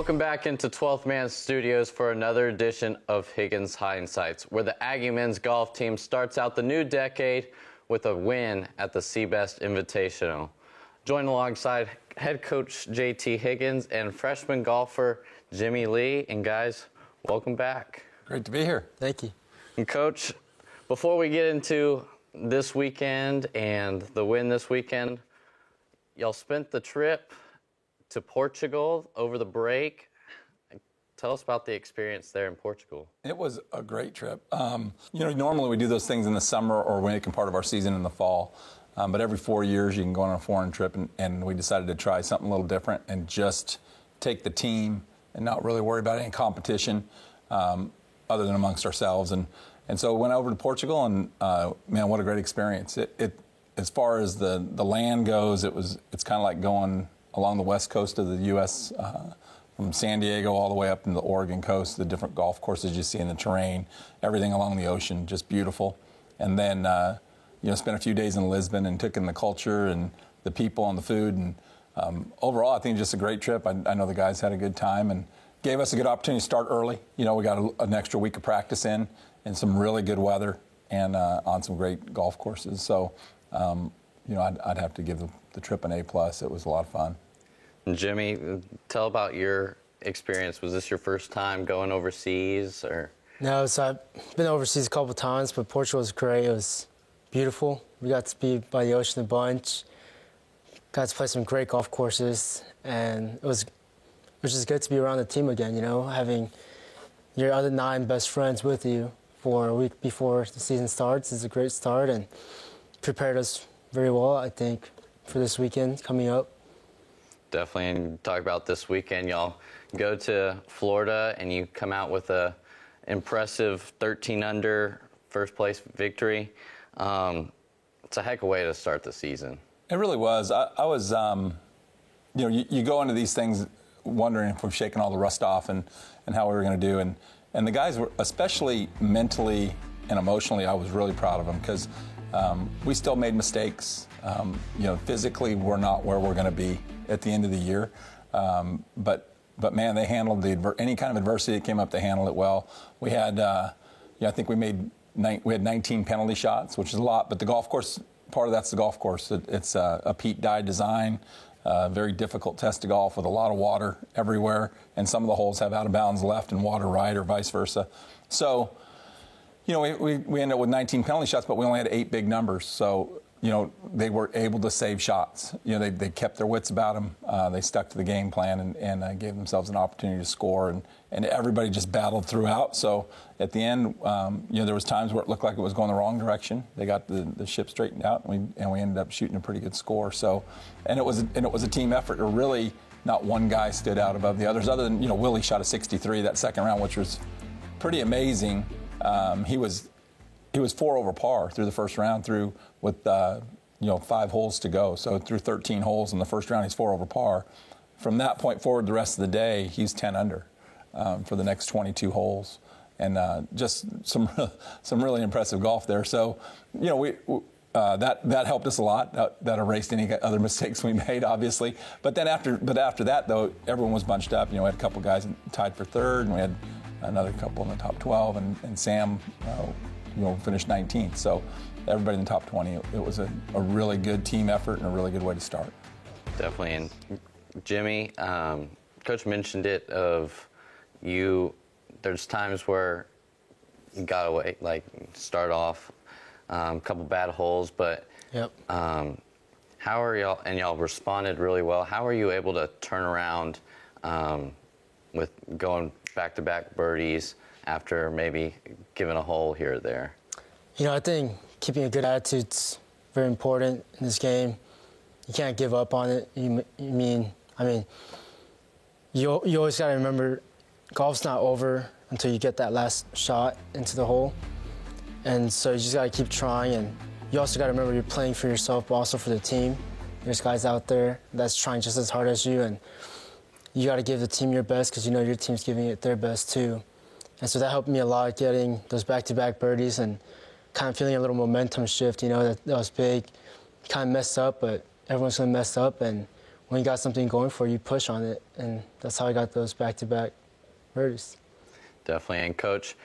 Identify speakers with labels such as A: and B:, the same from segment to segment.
A: Welcome back into 12th Man Studios for another edition of Higgins Hindsights, where the Aggie men's golf team starts out the new decade with a win at the Seabest Invitational. Joined alongside head coach JT Higgins and freshman golfer Jimmy Lee. And guys, welcome back.
B: Great to be here.
C: Thank you.
A: And Coach, before we get into this weekend and the win this weekend, y'all spent the trip to Portugal over the break. Tell us about the experience there in Portugal.
B: It was a great trip. Normally we do those things in the summer or when it can part of our season in the fall. But every 4 years you can go on a foreign trip, and we decided to try something a little different and just take the team and not really worry about any competition other than amongst ourselves. And so we went over to Portugal, and man, what a great experience. It as far as the land goes, it's kind of like going along the west coast of the U.S., from San Diego all the way up into the Oregon coast, the different golf courses you see in the terrain, everything along the ocean, just beautiful. And then, spent a few days in Lisbon and took in the culture and the people and the food. And overall, I think just a great trip. I know the guys had a good time and gave us a good opportunity to start early. We got an extra week of practice in and some really good weather and on some great golf courses. So, I'd have to give the trip an A+. It was a lot of fun.
A: Jimmy, tell about your experience. Was this your first time going overseas, or?
C: No, so I've been overseas a couple of times, but Portugal was great. It was beautiful. We got to be by the ocean a bunch. Got to play some great golf courses, and it was just good to be around the team again. Having your other 9 best friends with you for a week before the season starts is a great start, and prepared us very well, I think, for this weekend coming up.
A: Definitely. And talk about this weekend. Y'all go to Florida and you come out with a impressive 13 under first place victory. It's a heck of a way to start the season.
B: It really was. I was, you go into these things wondering if we've shaken all the rust off and how we were going to do. And the guys were, especially mentally and emotionally, I was really proud of them because we still made mistakes. Physically, we're not where we're going to be at the end of the year. But man, they handled any kind of adversity that came up. They handled it well. We had, I think we had 19 penalty shots, which is a lot. But the golf course, part of that's the golf course. It's a Pete Dye design, very difficult test to golf with a lot of water everywhere. And some of the holes have out of bounds left and water right, or vice versa. So, we ended up with 19 penalty shots, but we only had 8 big numbers. So, they were able to save shots. They kept their wits about them. They stuck to the game plan and gave themselves an opportunity to score. And everybody just battled throughout. So at the end, there was times where it looked like it was going the wrong direction. They got the ship straightened out, and we ended up shooting a pretty good score. So, and it was a team effort. It really, not one guy stood out above the others. Other than Willie shot a 63 that second round, which was pretty amazing. He was 4 over par through the first round, with 5 holes to go. So through 13 holes in the first round, he's 4 over par. From that point forward, the rest of the day, he's 10 under for the next 22 holes, and just some really impressive golf there. So, that helped us a lot. That erased any other mistakes we made, obviously. But after that, though, everyone was bunched up. We had a couple guys tied for third, and we had another couple in the top 12, and Sam, finished 19th. So everybody in the top 20, it was a really good team effort and a really good way to start.
A: Definitely. And Jimmy, Coach mentioned it of you, there's times where you got to start off a couple bad holes, but
C: yep.
A: How are y'all, and y'all responded really well, how are you able to turn around with going back-to-back birdies after maybe giving a hole here or there?
C: I think keeping a good attitude is very important in this game. You can't give up on it. You always got to remember, golf's not over until you get that last shot into the hole. And so you just got to keep trying. And you also got to remember you're playing for yourself, but also for the team. There's guys out there that's trying just as hard as you. And you got to give the team your best because your team's giving it their best too. And so that helped me a lot, getting those back-to-back birdies and kind of feeling a little momentum shift, that was big. Kind of messed up, but everyone's going to mess up, and when you got something going for you, push on it, and that's how I got those back-to-back birdies.
A: Definitely. And Coach,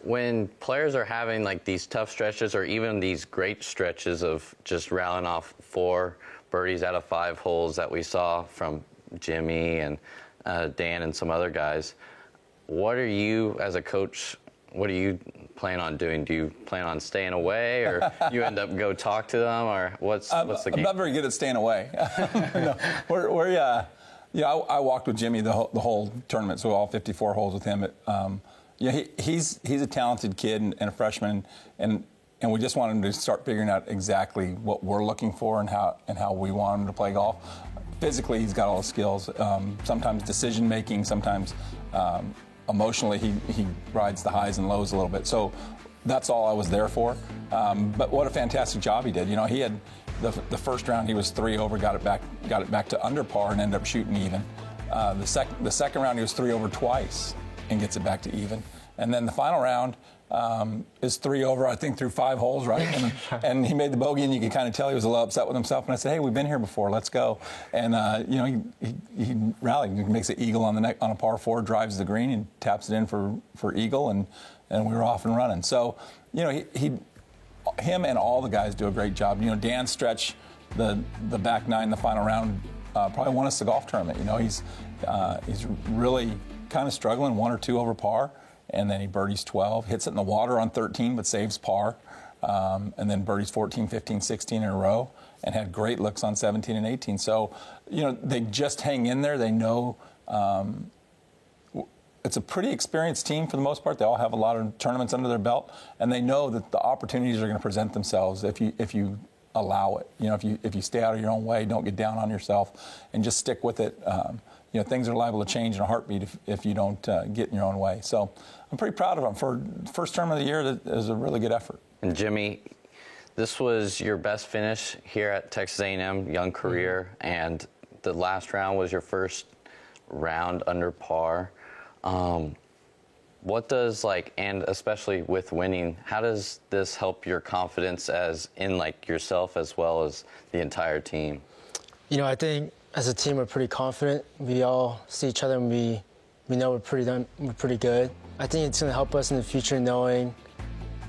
A: when players are having like these tough stretches or even these great stretches of just rattling off 4 birdies out of 5 holes that we saw from Jimmy and Dan and some other guys, what are you, as a coach, what do you plan on doing? Do you plan on staying away, or you end up go talk to them, or what's the game?
B: I'm not very good at staying away. No, I walked with Jimmy the whole tournament, so all 54 holes with him. He's a talented kid and a freshman, and we just want him to start figuring out exactly what we're looking for and how we want him to play golf. Physically, he's got all the skills. Sometimes decision making, sometimes emotionally, he rides the highs and lows a little bit. So that's all I was there for. But what a fantastic job he did. You know, he had the first round he was 3 over, got it back to under par and ended up shooting even. The second round he was 3 over twice and gets it back to even. And then the final round is 3 over, I think, through 5 holes, right? And he made the bogey, and you could kind of tell he was a little upset with himself. And I said, hey, we've been here before. Let's go. And, he rallied. He makes an eagle on a par 4, drives the green, and taps it in for eagle, and we were off and running. So, him and all the guys do a great job. You know, Dan's stretch, the back 9 in the final round, probably won us the golf tournament. You know, he's really kind of struggling, 1 or 2 over par. And then he birdies 12, hits it in the water on 13, but saves par. And then birdies 14, 15, 16 in a row, and had great looks on 17 and 18. So, they just hang in there. They know it's a pretty experienced team for the most part. They all have a lot of tournaments under their belt, and they know that the opportunities are going to present themselves if you allow it. If you stay out of your own way, don't get down on yourself, and just stick with it. Things are liable to change in a heartbeat if you don't get in your own way. So I'm pretty proud of him. For first term of the year, that is a really good effort.
A: And Jimmy, this was your best finish here at Texas A&M, young career, and the last round was your first round under par. What does, and especially with winning, how does this help your confidence as in yourself as well as the entire team? I think as a team, we're pretty confident. We all see each other, and we know we're pretty good. I think it's going to help us in the future, knowing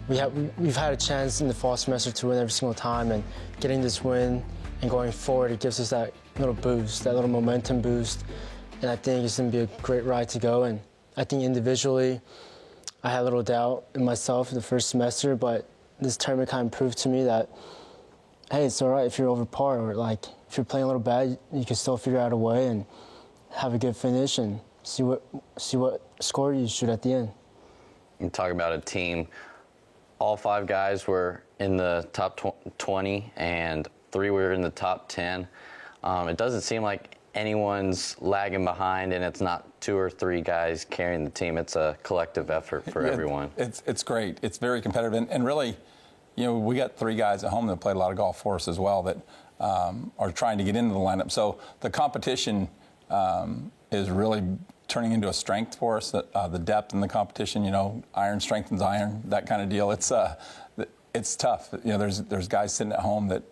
A: we've had a chance in the fall semester to win every single time, and getting this win and going forward, it gives us that little boost, that little momentum boost. And I think it's going to be a great ride to go. And I think individually, I had a little doubt in myself in the first semester, but this tournament kind of proved to me that, hey, it's all right if you're over par, or if you're playing a little bad, you can still figure out a way and have a good finish and see what score you shoot at the end. You talk about a team. All 5 guys were in the top 20, and 3 were in the top 10. It doesn't seem like anyone's lagging behind, and it's not 2 or 3 guys carrying the team. It's a collective effort for everyone.
B: It's great. It's very competitive, and really, we got 3 guys at home that played a lot of golf for us as well that are trying to get into the lineup. So the competition is really turning into a strength for us. The depth in the competition, iron strengthens iron, that kind of deal. It's tough. There's guys sitting at home that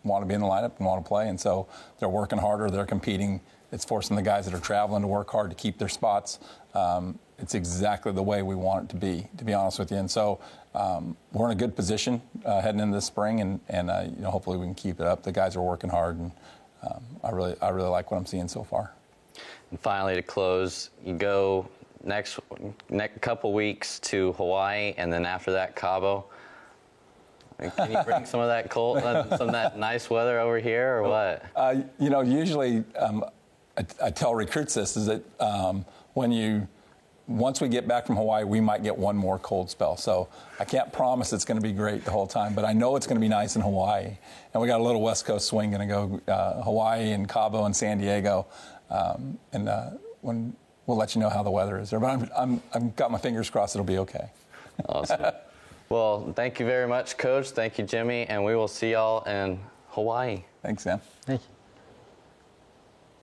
B: want to be in the lineup and want to play, and so they're working harder. They're competing. It's forcing the guys that are traveling to work hard to keep their spots. It's exactly the way we want it to be honest with you. And so we're in a good position heading into the spring, and hopefully we can keep it up. The guys are working hard, and I really like what I'm seeing so far.
A: And finally, to close, you go next couple weeks to Hawaii, and then after that, Cabo. Can you bring some of that some of that nice weather over here, or what?
B: Usually I tell recruits this, is that once we get back from Hawaii, we might get one more cold spell. So I can't promise it's going to be great the whole time, but I know it's going to be nice in Hawaii. And we got a little West Coast swing going to go Hawaii and Cabo and San Diego. When we'll let you know how the weather is there. But I've got my fingers crossed it'll be okay.
A: Awesome. Well, thank you very much, Coach. Thank you, Jimmy. And we will see y'all in Hawaii.
B: Thanks, Sam.
C: Thank you.